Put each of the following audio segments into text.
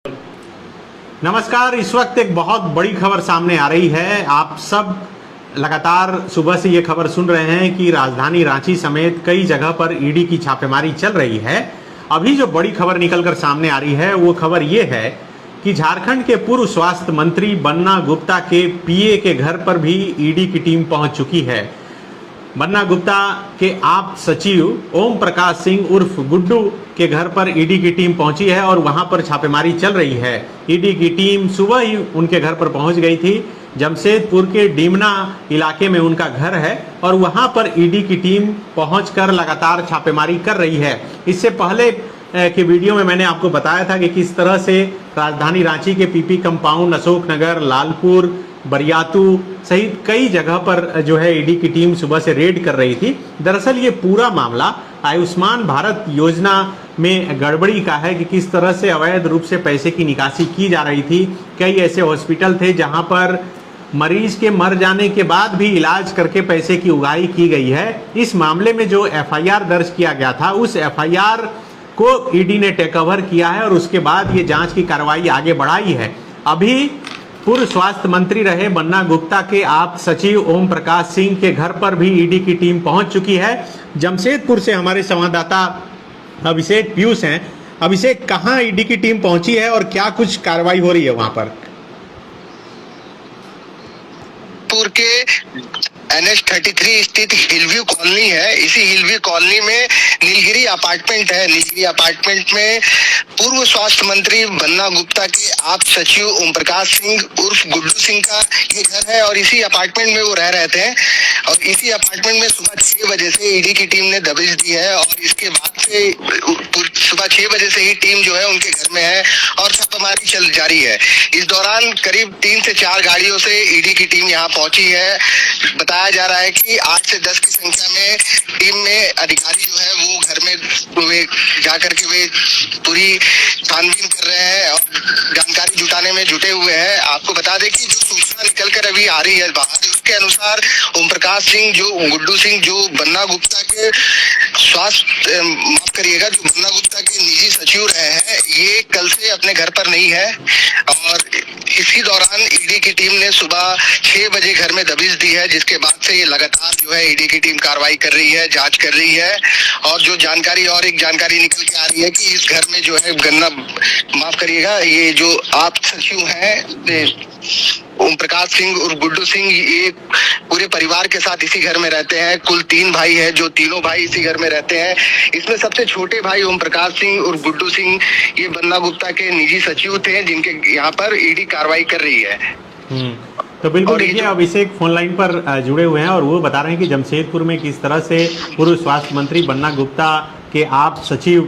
नमस्कार। इस वक्त एक बहुत बड़ी खबर सामने आ रही है। आप सब लगातार सुबह से ये खबर सुन रहे हैं कि राजधानी रांची समेत कई जगह पर ईडी की छापेमारी चल रही है। अभी जो बड़ी खबर निकलकर सामने आ रही है वो खबर ये है कि झारखंड के पूर्व स्वास्थ्य मंत्री बन्ना गुप्ता के पीए के घर पर भी ईडी की टीम पहुंच चुकी है। बन्ना गुप्ता के आप सचिव ओम प्रकाश सिंह उर्फ गुड्डू के घर पर ईडी की टीम पहुंची है और वहां पर छापेमारी चल रही है। ईडी की टीम सुबह ही उनके घर पर पहुंच गई थी। जमशेदपुर के डीमना इलाके में उनका घर है और वहां पर ईडी की टीम पहुंचकर लगातार छापेमारी कर रही है। इससे पहले के वीडियो में मैंने आपको बताया था कि किस तरह से राजधानी रांची के पीपी कंपाउंड, अशोक नगर, लालपुर, बरियातू सहित कई जगह पर जो है ईडी की टीम सुबह से रेड कर रही थी। दरअसल ये पूरा मामला आयुष्मान भारत योजना में गड़बड़ी का है कि किस तरह से अवैध रूप से पैसे की निकासी की जा रही थी। कई ऐसे हॉस्पिटल थे जहां पर मरीज के मर जाने के बाद भी इलाज करके पैसे की उगाही की गई है। इस मामले में जो एफआईआर दर्ज किया गया था उस एफआईआर को ईडी ने टेक ओवर किया है और उसके बाद ये जांच की कार्रवाई आगे बढ़ाई है। अभी पूर्व स्वास्थ्य मंत्री रहे बन्ना गुप्ता के आप सचिव ओम प्रकाश सिंह के घर पर भी ईडी की टीम पहुंच चुकी है। जमशेदपुर से हमारे संवाददाता अभिषेक पीयूष हैं। अभिषेक, कहां ईडी की टीम पहुंची है और क्या कुछ कार्रवाई हो रही है वहां पर? पुर के NH33 स्थित हिलव्यू कॉलोनी है। इसी हिलव्यू कॉलोनी में नीलगिरी अपार्टमेंट है। नीलगिरी अपार्टमेंट में पूर्व स्वास्थ्य मंत्री बन्ना गुप्ता के आप सचिव ओम प्रकाश सिंह उर्फ गुड्डू सिंह का ये घर है और इसी अपार्टमेंट में वो रह रहे थे। और इसी अपार्टमेंट में सुबह 6 बजे से ईडी की टीम ने दबिश दी है और इसके बाद से सुबह 6 बजे से ही टीम जो है उनके घर में है और छापेमारी चल जारी है। इस दौरान करीब 3 से 4 गाड़ियों से ईडी की टीम यहाँ पहुंची है। बताया जा रहा है कि 8 से 10 की संख्या में टीम में अधिकारी जो है वो घर में वे जाकर के वे पूरी छानबीन कर रहे हैं और जानकारी जुटाने में जुटे हुए हैं। आपको बता दें कि जो सूचना निकल कर अभी आ रही है बाहर, उसके अनुसार ओम प्रकाश सिंह जो गुड्डू सिंह जो बन्ना गुप्ता के जो बन्ना गुप्ता के निजी सचिव रहे हैं, ये कल से अपने घर पर नहीं है। और इसी दौरान ईडी की टीम ने सुबह 6 बजे घर में दबिश दी है, जिसके बाद से ये लगातार जो है ईडी की टीम कार्रवाई कर रही है, जांच कर रही है। और जो जानकारी और एक जानकारी निकल के आ रही है कि इस घर में जो है ये जो आप सचिव हैं ओम प्रकाश सिंह और गुड्डू सिंह, ये पूरे परिवार के साथ इसी घर में रहते हैं। कुल 3 भाई है, जो तीनों भाई इसी घर में रहते हैं। इसमें सबसे छोटे भाई ओम प्रकाश सिंह और गुड्डू सिंह ये बन्ना गुप्ता के निजी सचिव थे, जिनके यहाँ पर ईडी कार्रवाई कर रही है। तो बिल्कुल देखिए, अभिषेक फोन लाइन पर जुड़े हुए हैं और वो बता रहे हैं कि जमशेदपुर में किस तरह से पूर्व स्वास्थ्य मंत्री बन्ना गुप्ता के आप सचिव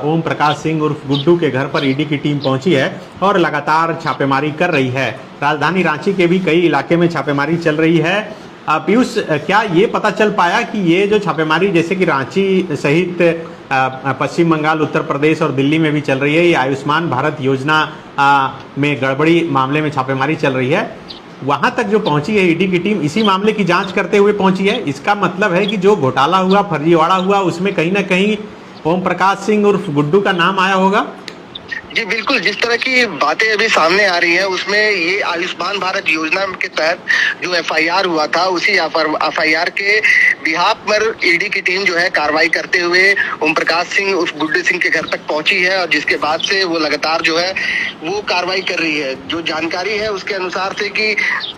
ओम प्रकाश सिंह उर्फ गुड्डू के घर पर ईडी की टीम पहुंची है और लगातार छापेमारी कर रही है। राजधानी रांची के भी कई इलाके में छापेमारी चल रही है। पीयूष, क्या ये पता चल पाया कि ये जो छापेमारी जैसे कि रांची सहित पश्चिम बंगाल, उत्तर प्रदेश और दिल्ली में भी चल रही है, ये आयुष्मान भारत योजना में गड़बड़ी मामले में छापेमारी चल रही है, वहां तक जो पहुंची है ईडी की टीम इसी मामले की जांच करते हुए पहुंची है? इसका मतलब है कि जो घोटाला हुआ, फर्जीवाड़ा हुआ, उसमें कहीं ना कहीं ओम प्रकाश सिंह उर्फ गुड्डू का नाम आया होगा। जी बिल्कुल, जिस तरह की बातें अभी सामने आ रही हैं उसमें ये आयुष्मान भारत योजना के तहत जो एफआईआर हुआ था, उसी एफआईआर के बिहाफ पर ईडी की टीम जो है कार्रवाई करते हुए ओम प्रकाश सिंह उर्फ गुड्डू सिंह के घर तक पहुंची है और जिसके बाद से वो लगातार जो है वो कार्रवाई कर रही है। जो जानकारी है उसके अनुसार से कि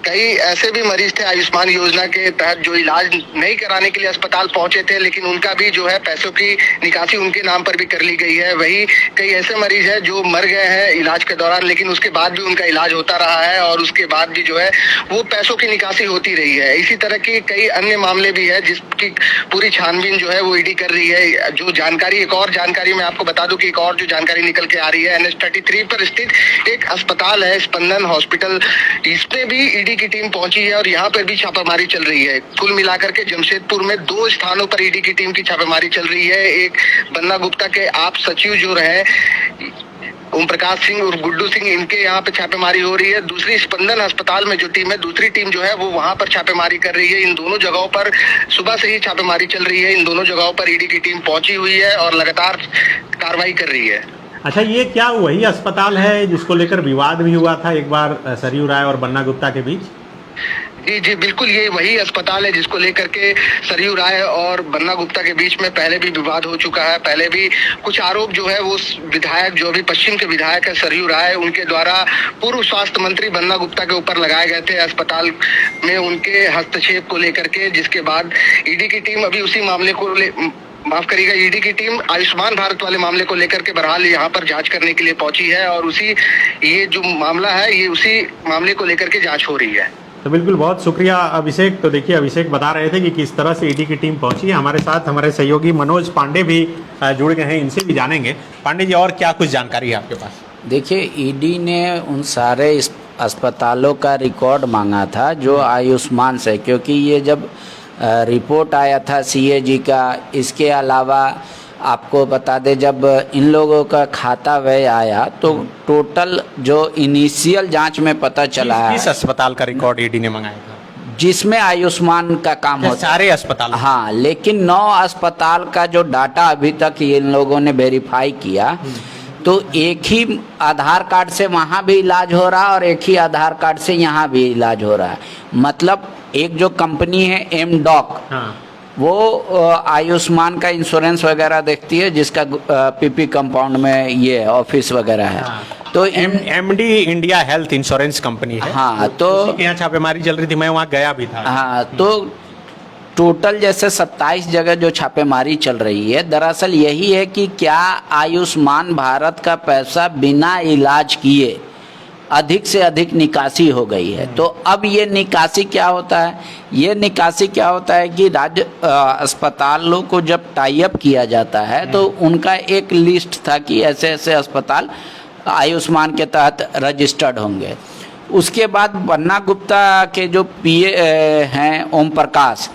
कई ऐसे भी मरीज थे आयुष्मान योजना के तहत जो इलाज नहीं कराने के लिए अस्पताल पहुंचे थे, लेकिन उनका भी जो है पैसों की निकासी उनके नाम पर भी कर ली गई है। वही कई ऐसे मरीज है जो मर गए हैं इलाज के दौरान, लेकिन उसके बाद भी उनका इलाज होता रहा है और उसके बाद भी जो है वो पैसों की निकासी होती रही है। इसी तरह की कई अन्य मामले भी है जिसकी पूरी छानबीन जो है वो ईडी कर रही है। जो जानकारी, एक और जानकारी मैं आपको बता दूं कि एक और जो जानकारी निकल के आ रही है, NH33 पर स्थित एक अस्पताल है स्पंदन हॉस्पिटल, इसमें भी ईडी की टीम पहुंची है और यहाँ पर भी छापेमारी चल रही है। कुल मिलाकर के जमशेदपुर में 2 स्थानों पर ईडी की टीम की छापेमारी चल रही है। एक बन्ना गुप्ता के आप सचिव जो रहे ओम प्रकाश सिंह और गुड्डू सिंह, इनके यहाँ पे छापेमारी हो रही है। दूसरी स्पंदन अस्पताल में जो टीम है, दूसरी टीम जो है वो वहां पर छापेमारी कर रही है। इन दोनों जगहों पर सुबह से ही छापेमारी चल रही है। इन दोनों जगहों पर ईडी की टीम पहुंची हुई है और लगातार कार्रवाई कर रही है। अच्छा, ये क्या वही अस्पताल है जिसको लेकर विवाद भी हुआ था एक बार सरयू राय और बन्ना गुप्ता के बीच? जी जी बिल्कुल, ये वही अस्पताल है जिसको लेकर के सरयू राय और बन्ना गुप्ता के बीच में पहले भी विवाद हो चुका है। पहले भी कुछ आरोप जो है वो विधायक, जो भी पश्चिम के विधायक है सरयू राय, उनके द्वारा पूर्व स्वास्थ्य मंत्री बन्ना गुप्ता के ऊपर लगाए गए थे अस्पताल में उनके हस्तक्षेप को लेकर के, जिसके बाद ईडी की टीम अभी उसी मामले को माफ करिएगा, ईडी की टीम आयुष्मान भारत वाले मामले को लेकर के बहरहाल यहाँ पर जांच करने के लिए पहुंची है और उसी ये जो मामला है ये उसी मामले को लेकर के जांच हो रही है। तो बिल्कुल, बहुत शुक्रिया अभिषेक। तो देखिए, अभिषेक बता रहे थे कि किस तरह से ईडी की टीम पहुंची है। हमारे साथ हमारे सहयोगी मनोज पांडे भी जुड़ गए हैं, इनसे भी जानेंगे। पांडे जी, और क्या कुछ जानकारी है आपके पास? देखिए, ईडी ने उन सारे अस्पतालों का रिकॉर्ड मांगा था जो आयुष्मान से, क्योंकि ये जब रिपोर्ट आया था सीएजी का, इसके अलावा आपको बता दें जब इन लोगों का खाता व्यय आया तो टोटल जो इनिशियल जांच में पता चला है, किस अस्पताल का रिकॉर्ड ईडी ने मंगाया था? जिसमें आयुष्मान का काम होता है, सारे अस्पताल? हाँ, लेकिन 9 अस्पताल का जो डाटा अभी तक इन लोगों ने वेरीफाई किया तो एक ही आधार कार्ड से वहाँ भी इलाज हो रहा है और एक ही आधार कार्ड से यहाँ भी इलाज हो रहा है। मतलब एक जो कंपनी है एमडॉक, हाँ, वो आयुष्मान का इंश्योरेंस वगैरह देखती है, जिसका पीपी कंपाउंड में ये ऑफिस वगैरह है। हाँ, तो MD India health insurance company है। हाँ, तो यहाँ छापेमारी चल रही थी, मैं वहाँ गया भी था। हाँ, तो टोटल जैसे 27 जगह जो छापेमारी चल रही है, दरअसल यही है कि क्या आयुष्मान भारत का पैसा बिना इलाज किए अधिक से अधिक निकासी हो गई है। तो अब ये निकासी क्या होता है? ये निकासी क्या होता है कि राज्य अस्पतालों को जब टाई अप किया जाता है तो उनका एक लिस्ट था कि ऐसे ऐसे अस्पताल आयुष्मान के तहत रजिस्टर्ड होंगे। उसके बाद बन्ना गुप्ता के जो पीए हैं ओम प्रकाश,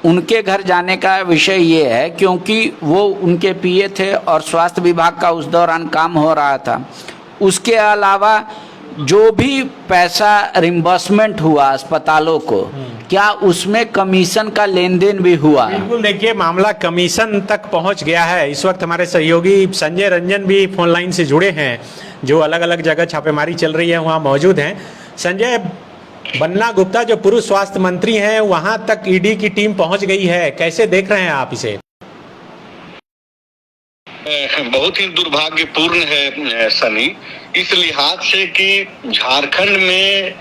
उनके घर जाने का विषय ये है क्योंकि वो उनके पीए थे और स्वास्थ्य विभाग का उस दौरान काम हो रहा था। उसके अलावा जो भी पैसा रिम्बर्समेंट हुआ अस्पतालों को, क्या उसमें कमीशन का लेन देन भी हुआ? बिल्कुल, देखिए, मामला कमीशन तक पहुंच गया है। इस वक्त हमारे सहयोगी संजय रंजन भी फोन लाइन से जुड़े हैं, जो अलग अलग जगह छापेमारी चल रही है वहाँ मौजूद हैं। संजय, बन्ना गुप्ता जो पूर्व स्वास्थ्य मंत्री हैं, वहां तक ईडी की टीम पहुंच गई है, कैसे देख रहे हैं आप इसे? बहुत ही दुर्भाग्यपूर्ण है सनी, इस लिहाज से कि झारखंड में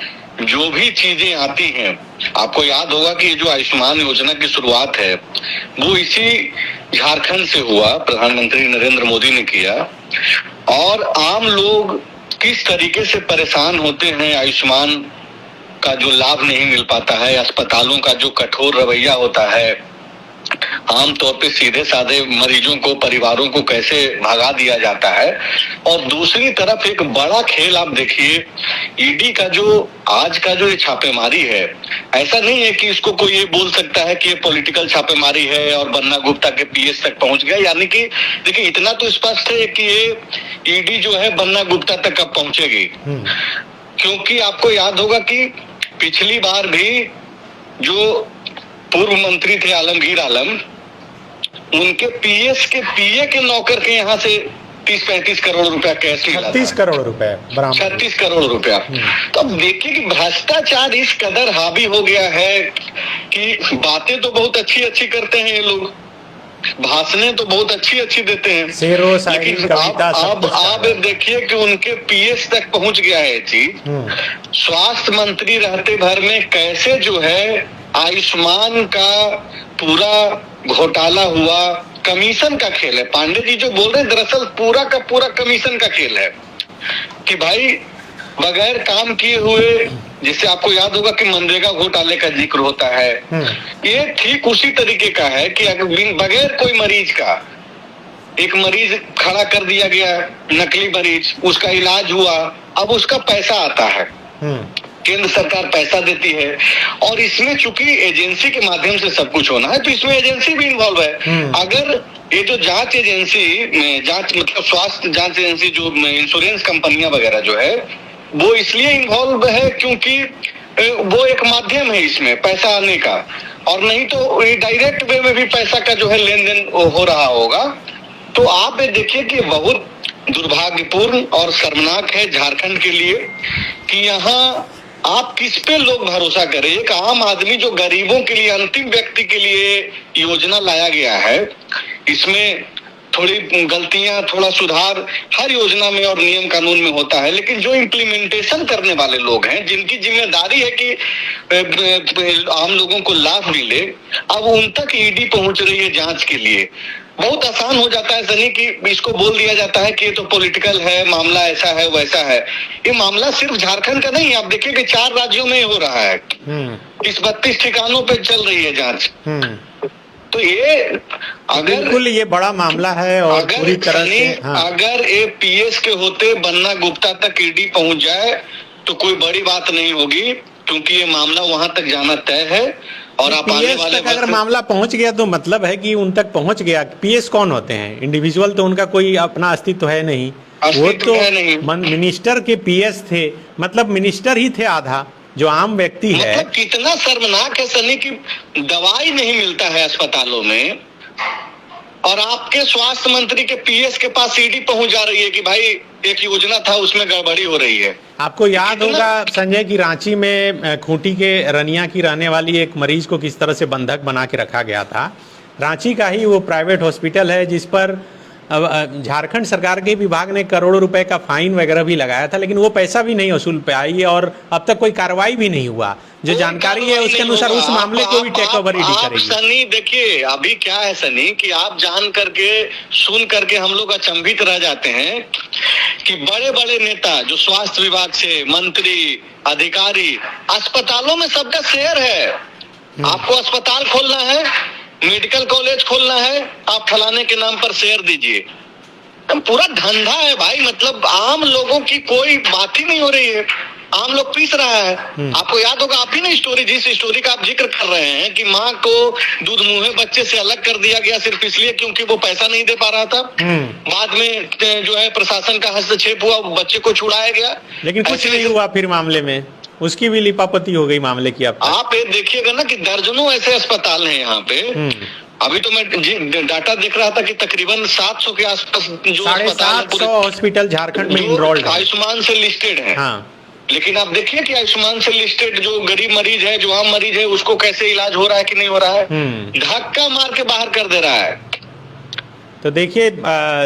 जो भी चीजें आती हैं, आपको याद होगा कि जो आयुष्मान योजना की शुरुआत है वो इसी झारखंड से हुआ, प्रधानमंत्री नरेंद्र मोदी ने किया, और आम लोग किस तरीके से परेशान होते हैं, आयुष्मान का जो लाभ नहीं मिल पाता है, अस्पतालों का जो कठोर रवैया होता है, आमतौर पे सीधे साधे मरीजों को, परिवारों को कैसे भगा दिया जाता है। और दूसरी तरफ एक बड़ा खेल आप देखिए, ईडी का जो आज का जो ये छापेमारी है, ऐसा नहीं है कि इसको कोई ये बोल सकता है कि ये पॉलिटिकल छापेमारी है और बन्ना गुप्ता के पीएस तक पहुंच गया। यानी कि देखिए, इतना तो स्पष्ट है कि ये ईडी जो है बन्ना गुप्ता तक कब पहुंचेगी, क्योंकि आपको याद होगा कि पिछली बार भी जो पूर्व मंत्री थे आलमगीर आलम, उनके पीएस के पीए के नौकर के यहाँ से 30-35 करोड़ रुपया कैश मिला, 36 करोड़ रुपए, 36 करोड़ रुपया। तो अब देखिए कि भ्रष्टाचार इस कदर हावी हो गया है कि बातें तो बहुत अच्छी अच्छी करते हैं ये लोग, भाषणें तो बहुत अच्छी अच्छी देते हैं, लेकिन आप देखिए कि उनके पीएस तक पहुंच गया है चीज। स्वास्थ्य मंत्री रहते भर में कैसे जो है आयुष्मान का पूरा घोटाला हुआ, कमीशन का खेल है। पांडे जी जो बोल रहे हैं, दरअसल पूरा का पूरा कमीशन का खेल है कि भाई बगैर काम किए हुए, जिससे आपको याद होगा कि मनरेगा घोटाले का जिक्र होता है, ये ठीक उसी तरीके का है कि अगर बगैर कोई मरीज का, एक मरीज खड़ा कर दिया गया, नकली मरीज, उसका इलाज हुआ, अब उसका पैसा आता है, केंद्र सरकार पैसा देती है, और इसमें चूंकि एजेंसी के माध्यम से सब कुछ होना है तो इसमें एजेंसी भी इन्वॉल्व है। अगर ये जो जांच एजेंसी, जांच मतलब स्वास्थ्य जांच एजेंसी, जो इंश्योरेंस कंपनियां वगैरह जो है, वो इसलिए इन्वॉल्व है क्योंकि वो एक माध्यम है इसमें पैसा आने का, और नहीं तो ये डायरेक्ट वे में भी पैसा का जो है लेन देन हो रहा होगा। तो आप ये देखिए कि बहुत दुर्भाग्यपूर्ण और शर्मनाक है झारखंड के लिए कि यहाँ आप किस पे लोग भरोसा करें। एक आम आदमी जो गरीबों के लिए, अंतिम व्यक्ति के लिए योजना लाया गया है, इसमें थोड़ी गलतियां, थोड़ा सुधार हर योजना में और नियम कानून में होता है, लेकिन जो इम्प्लीमेंटेशन करने वाले लोग हैं, जिनकी जिम्मेदारी है कि आम लोगों को लाभ मिले, अब उन तक ईडी पहुंच रही है जांच के लिए। बहुत आसान हो जाता है सनी कि इसको बोल दिया जाता है कि ये तो पॉलिटिकल है, मामला ऐसा है वैसा है। ये मामला सिर्फ झारखंड का नहीं है, आप देखिए कि 4 राज्यों में हो रहा है, इस 32 ठिकानों पे चल रही है जांच। तो ये अगर बिल्कुल ये बड़ा मामला है और पूरी तरह से अगर ये पीएस के होते बन्ना गुप्ता तक ईडी पहुंच जाए तो कोई बड़ी बात नहीं होगी, क्योंकि ये मामला वहां तक जाना तय है। और आप आने वाले तक अगर मामला पहुंच गया तो मतलब है कि उन तक पहुंच गया। पीएस कौन होते हैं? इंडिविजुअल तो उनका कोई अपना अस्तित्व है नहीं, वो तो मिनिस्टर के पीएस थे, मतलब मिनिस्टर ही थे आधा, जो आम व्यक्ति है। मतलब कितना शर्मनाक है सनी कि दवाई नहीं मिलता है अस्पतालों में और आपके स्वास्थ्य मंत्री के पीएस के पास ईडी पहुंच जा रही है कि भाई एक योजना था उसमें गड़बड़ी हो रही है। आपको याद होगा संजय की रांची में खूंटी के रनिया की रहने वाली एक मरीज को किस तरह से बंधक बना के रखा गया था। रांची का ही वो प्राइवेट हॉस्पिटल है जिस पर झारखंड सरकार के विभाग ने करोड़ों रुपए का फाइन वगैरह भी लगाया था, लेकिन वो पैसा भी नहीं वसूल पाई और अब तक कोई कार्रवाई भी नहीं हुआ। जो जानकारी है उसके अनुसार उस मामले को भी टेक ओवर ईडी करेगी। सनी देखिए अभी क्या है सनी कि आप जान करके सुन करके हम लोग अचंभित रह जाते हैं कि बड़े बड़े नेता जो स्वास्थ्य विभाग से मंत्री, अधिकारी, अस्पतालों में सबका शेयर है। आपको अस्पताल खोलना है, मेडिकल कॉलेज खोलना है, आप फलाने के नाम पर शेयर दीजिए। पूरा धंधा है भाई, मतलब आम लोगों की कोई बात ही नहीं हो रही है, आम लोग पीस रहा है। आपको याद होगा, आप ही ना स्टोरी, जिस स्टोरी का आप जिक्र कर रहे हैं कि माँ को दूध मुँहे बच्चे से अलग कर दिया गया सिर्फ इसलिए क्योंकि वो पैसा नहीं दे पा रहा था। बाद में जो है प्रशासन का हस्तक्षेप हुआ, बच्चे को छुड़ाया गया, लेकिन कुछ नहीं हुआ। फिर मामले में उसकी भी लिपापति हो गई मामले की। आप ये देखिएगा ना कि दर्जनों ऐसे अस्पताल हैं यहाँ पे। अभी तो मैं डाटा देख रहा था कि तकरीबन 700 के आसपास जो 750 हॉस्पिटल झारखंड में इनरोल्ड आयुष्मान से लिस्टेड है। लेकिन आप देखिए कि आयुष्मान से लिस्टेड जो गरीब मरीज है, जो आम मरीज है, उसको कैसे इलाज हो रहा है कि नहीं हो रहा है, धक्का मार के बाहर कर दे रहा है। तो देखिए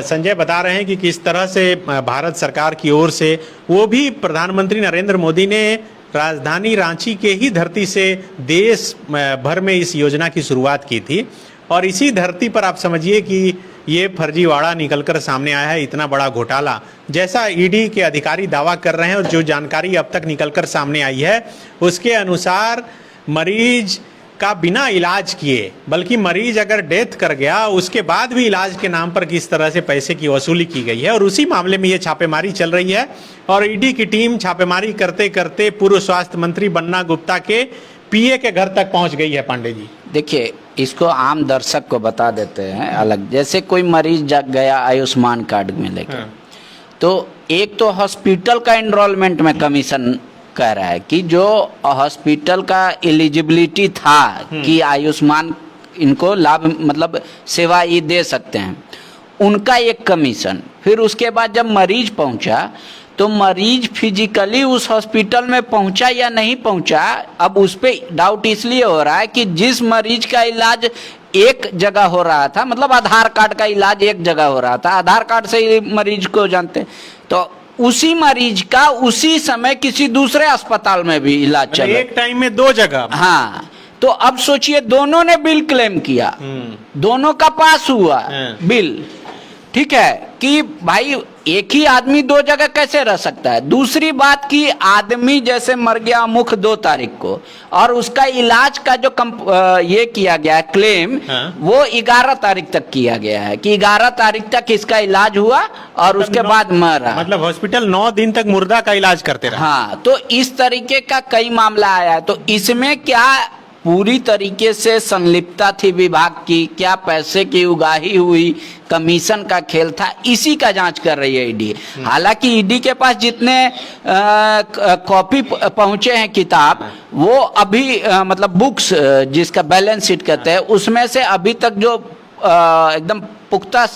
संजय बता रहे हैं कि किस तरह से भारत सरकार की ओर से, वो भी प्रधानमंत्री नरेंद्र मोदी ने राजधानी रांची के ही धरती से देश भर में इस योजना की शुरुआत की थी और इसी धरती पर आप समझिए कि ये फर्जीवाड़ा निकलकर सामने आया है, इतना बड़ा घोटाला जैसा ईडी के अधिकारी दावा कर रहे हैं। और जो जानकारी अब तक निकलकर सामने आई है उसके अनुसार मरीज का बिना इलाज किए, बल्कि मरीज अगर डेथ कर गया उसके बाद भी इलाज के नाम पर किस तरह से पैसे की वसूली की गई है। और उसी मामले में ये छापेमारी चल रही है और ईडी की टीम छापेमारी करते करते पूर्व स्वास्थ्य मंत्री बन्ना गुप्ता के पीए के घर तक पहुंच गई है। पांडे जी देखिए, इसको आम दर्शक को बता देते हैं अलग। जैसे कोई मरीज जग गया आयुष्मान कार्ड में लेकर, तो एक तो हॉस्पिटल का एनरोलमेंट में कमीशन कह रहा है कि जो हॉस्पिटल का एलिजिबिलिटी था कि आयुष्मान इनको लाभ मतलब सेवा ये दे सकते हैं, उनका एक कमीशन। फिर उसके बाद जब मरीज पहुंचा तो मरीज फिजिकली उस हॉस्पिटल में पहुंचा या नहीं पहुंचा, अब उस पर डाउट इसलिए हो रहा है कि जिस मरीज का इलाज एक जगह हो रहा था, मतलब आधार कार्ड का इलाज एक जगह हो रहा था, आधार कार्ड से ही मरीज को जानते, तो उसी मरीज का उसी समय किसी दूसरे अस्पताल में भी इलाज चला, एक टाइम में 2 जगह। हाँ, तो अब सोचिए दोनों ने बिल क्लेम किया, दोनों का पास हुआ बिल, ठीक है कि भाई एक ही आदमी 2 जगह कैसे रह सकता है। दूसरी बात कि आदमी जैसे मर गया मुख 2 तारीख को और उसका इलाज का जो ये किया गया क्लेम, वो 11 तारीख तक किया गया है कि 11 तारीख तक इसका इलाज हुआ और उसके बाद मरा। मतलब हॉस्पिटल 9 दिन तक मुर्दा का इलाज करते रहे। हाँ, तो इस तरीके का कई मामला आया। तो इसमें क्या पूरी तरीके से संलिप्तता थी विभाग की, क्या पैसे की उगाही हुई, कमीशन का खेल था, इसी का जांच कर रही है ईडी। हालांकि ईडी के पास जितने कॉपी पहुंचे हैं किताब, वो अभी मतलब बुक्स जिसका बैलेंस शीट कहते हैं, उसमें से अभी तक जो एकदम पुख्ता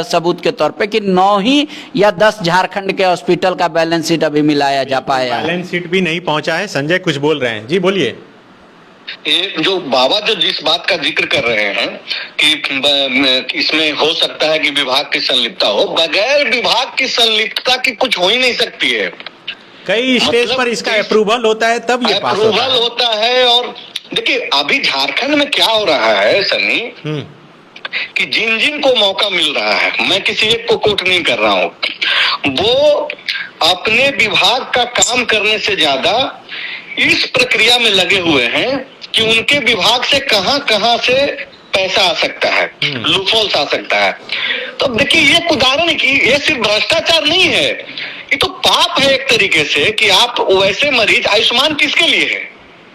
सबूत के तौर पे कि 9 ही या 10 झारखंड के हॉस्पिटल का बैलेंस शीट अभी मिलाया जा पाया है। बैलेंस शीट भी नहीं पहुंचा है। संजय कुछ बोल रहे हैं, जी बोलिए। ये जो बाबा जो जिस बात का जिक्र कर रहे हैं कि इसमें हो सकता है कि विभाग की संलिप्तता हो, बगैर विभाग की संलिप्तता की कुछ हो ही नहीं सकती है। कई स्टेज पर इसका अप्रूवल होता है, तब ये पास होता है। और देखिए अभी झारखंड में क्या हो रहा है सनी, कि जिन जिन को मौका मिल रहा है, मैं किसी एक को कोट नहीं कर रहा हूं, वो अपने विभाग का काम करने से ज्यादा इस प्रक्रिया में लगे हुए हैं कि उनके विभाग से कहां से पैसा आ सकता है, लूपहोल्स आ सकता है। तो देखिए ये उदाहरण है कि ये सिर्फ भ्रष्टाचार नहीं है, ये तो पाप है एक तरीके से कि आप वैसे मरीज, आयुष्मान किसके लिए है?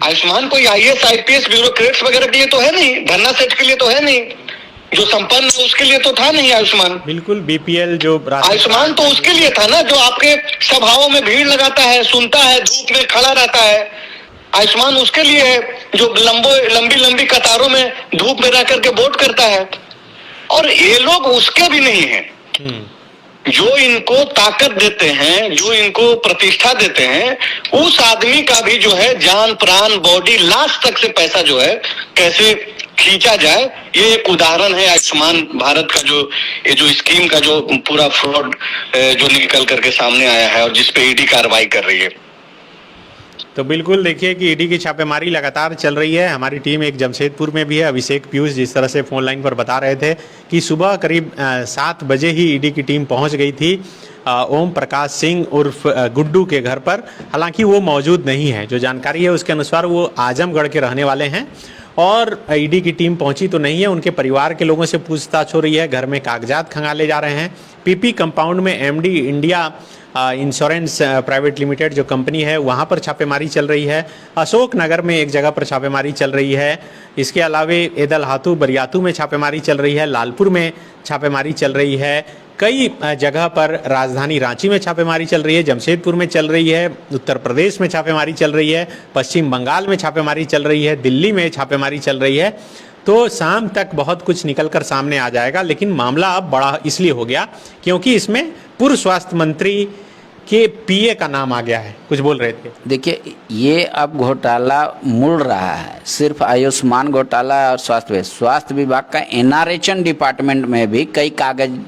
आयुष्मान कोई IAS IPS ब्यूरोक्रेट्स वगैरह के लिए तो है नहीं, धन्ना सेठ के लिए तो है नहीं, जो संपन्न है उसके लिए तो था नहीं आयुष्मान। बिल्कुल BPL जो आयुष्मान तो उसके लिए था ना जो आपके सभाओं में भीड़ लगाता है, सुनता है, धूप में खड़ा रहता है। आयुष्मान उसके लिए है जो लंबी लंबी कतारों में धूप में रह करके वोट करता है। और ये लोग उसके भी नहीं है। जो इनको ताकत देते हैं, जो इनको प्रतिष्ठा देते हैं, उस आदमी का भी जो है जान प्राण बॉडी लास्ट तक से पैसा जो है कैसे खींचा जाए, ये एक उदाहरण है आयुष्मान भारत का, जो ये जो स्कीम का जो पूरा फ्रॉड जो निकल करके सामने आया है और जिसपे ईडी कार्रवाई कर रही है। तो बिल्कुल देखिए कि ईडी की छापेमारी लगातार चल रही है। हमारी टीम एक जमशेदपुर में भी है। अभिषेक पीयूष जिस तरह से फोन लाइन पर बता रहे थे कि सुबह करीब 7 बजे ही ईडी की टीम पहुंच गई थी ओम प्रकाश सिंह उर्फ गुड्डू के घर पर। हालांकि वो मौजूद नहीं है। जो जानकारी है उसके अनुसार वो आजमगढ़ के रहने वाले हैं और ईडी की टीम पहुंची तो नहीं है। उनके परिवार के लोगों से पूछताछ हो रही है, घर में कागजात खंगाले जा रहे हैं। PP कंपाउंड में MD India insurance private limited जो कंपनी है वहाँ पर छापेमारी चल रही है। अशोक नगर में एक जगह पर छापेमारी चल रही है। इसके अलावे एदलहातू बरियातू में छापेमारी चल रही है, लालपुर में छापेमारी चल रही है, कई जगह पर राजधानी रांची में छापेमारी चल रही है, जमशेदपुर में चल रही है, उत्तर प्रदेश में छापेमारी चल रही है, पश्चिम बंगाल में छापेमारी चल रही है, दिल्ली में छापेमारी चल रही है। तो शाम तक बहुत कुछ निकलकर सामने आ जाएगा। लेकिन मामला अब बड़ा इसलिए हो गया क्योंकि इसमें पूर्व स्वास्थ्य मंत्री के PA का नाम आ गया है। कुछ बोल रहे थे। देखिए ये अब घोटाला मुड़ रहा है, सिर्फ आयुष्मान घोटाला और स्वास्थ्य विभाग का NRHN डिपार्टमेंट में भी कई कागज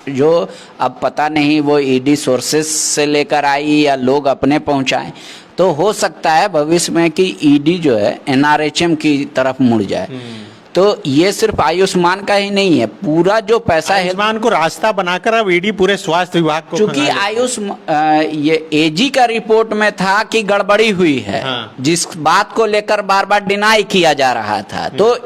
जो अब पता नहीं वो ईडी सोर्सेस से लेकर आई या लोग अपने पहुंचाएं, तो हो सकता है भविष्य में कि ईडी जो है NRHM की तरफ मुड़ जाए। तो ये सिर्फ आयुष्मान का ही नहीं है, पूरा जो पैसा है आयुष्मान को रास्ता बनाकर अब ईडी पूरे स्वास्थ्य विभाग को, चूंकि ये AG का रिपोर्ट में था कि गड़बड़ी हुई है। हाँ। जिस बात को लेकर बार बार डिनाई किया जा रहा था, तो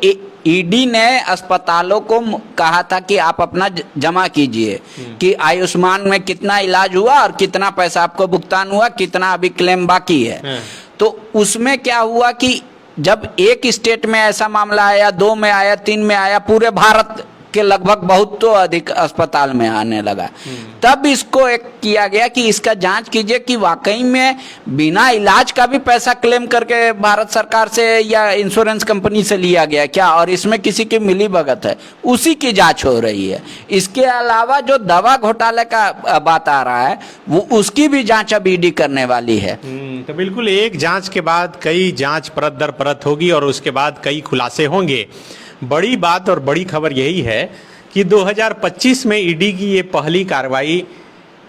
ईडी ने अस्पतालों को कहा था कि आप अपना जमा कीजिए कि आयुष्मान में कितना इलाज हुआ और कितना पैसा आपको भुगतान हुआ, कितना अभी क्लेम बाकी है। तो उसमें क्या हुआ कि जब एक स्टेट में ऐसा मामला आया, 2 में आया, 3 में आया, पूरे भारत के लगभग बहुत तो अधिक अस्पताल में आने लगा, तब इसको एक किया गया कि इसका जांच कीजिए कि वाकई में बिना इलाज का भी पैसा क्लेम करके भारत सरकार से या इंश्योरेंस कंपनी से लिया गया क्या, और इसमें किसी की मिली भगत है, उसी की जांच हो रही है। इसके अलावा जो दवा घोटाले का बात आ रहा है वो उसकी भी जांच अब ईडी करने वाली है। तो बिल्कुल एक जांच के बाद कई जांच परत दर परत होगी और उसके बाद कई खुलासे होंगे। बड़ी बात और बड़ी खबर यही है कि 2025 में ईडी की ये पहली कार्रवाई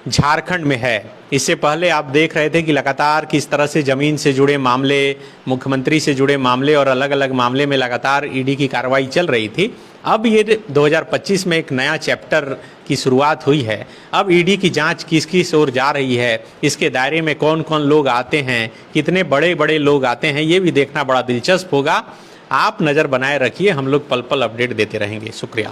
झारखंड में है। इससे पहले आप देख रहे थे कि लगातार किस तरह से ज़मीन से जुड़े मामले, मुख्यमंत्री से जुड़े मामले और अलग अलग मामले में लगातार ईडी की कार्रवाई चल रही थी। अब ये 2025 में एक नया चैप्टर की शुरुआत हुई है। अब ईडी की जांच किस किस ओर जा रही है, इसके दायरे में कौन कौन लोग आते हैं, कितने बड़े बड़े लोग आते हैं, ये भी देखना बड़ा दिलचस्प होगा। आप नज़र बनाए रखिए, हम लोग पल पल अपडेट देते रहेंगे। शुक्रिया।